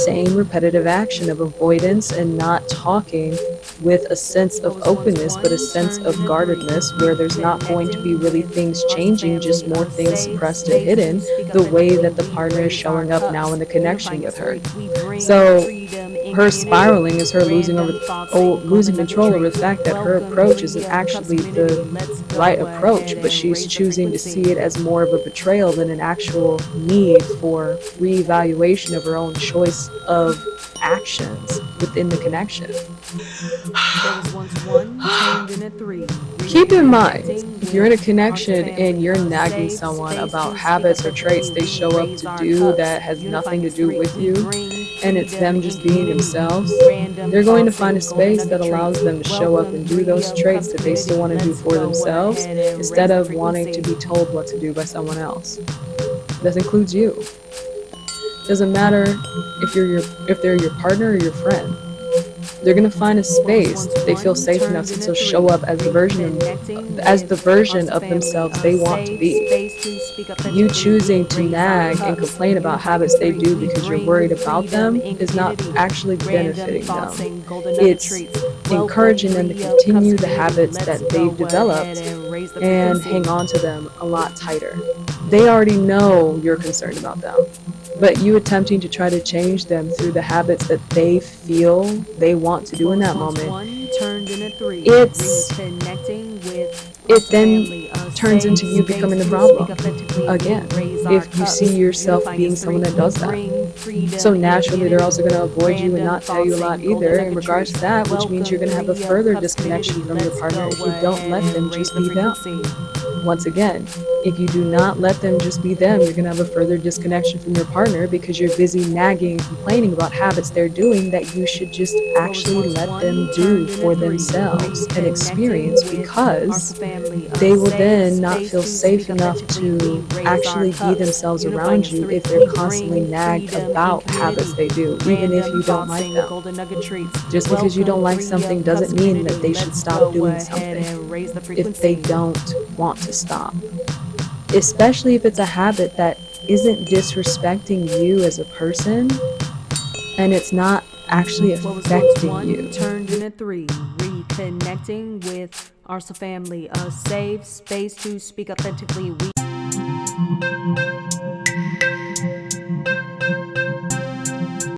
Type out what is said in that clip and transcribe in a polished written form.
same repetitive action of avoidance and not talking with a sense of openness, but a sense of guardedness, where there's not going to be really things changing, just more things suppressed and hidden, the way that the partner is showing up now in the connection with her. So her spiraling is her losing control over the fact that her approach isn't actually the right approach, but she's choosing to see it as more of a betrayal than an actual need for reevaluation of her own choice of actions within the connection. Keep in mind, if you're in a connection and you're nagging someone about habits or traits they show up to do that has nothing to do with you, and it's them just being themselves, they're going to find a space that allows them to show up and do those traits that they still want to do for themselves, instead of wanting to be told what to do by someone else. That includes you. Doesn't matter if they're your partner or your friend. They're gonna find a space they feel safe enough to show up as the version of themselves they want to be. You choosing to nag and complain about habits they do because you're worried about them is not actually benefiting them. It's encouraging them to continue the habits that they've developed and hang on to them a lot tighter. They already know you're concerned about them, but you attempting to try to change them through the habits that they feel they want to do in that moment, it then turns into you becoming the problem again, if you see yourself being someone that does that. So naturally they're also going to avoid you and not tell you a lot either in regards to that, which means you're going to have a further disconnection from your partner if you don't let them just be them. Once again, if you do not let them just be them, you're going to have a further disconnection from your partner because you're busy nagging and complaining about habits they're doing that you should just actually let them do for themselves and experience, because they will then not feel safe enough to actually be themselves around you if they're constantly nagged about habits they do, even if you don't like them. Just because you don't like something doesn't mean that they should stop doing something if they don't want to stop. Especially if it's a habit that isn't disrespecting you as a person and it's not actually affecting you. Turned in at 3, reconnecting with our family, a safe space to speak authentically.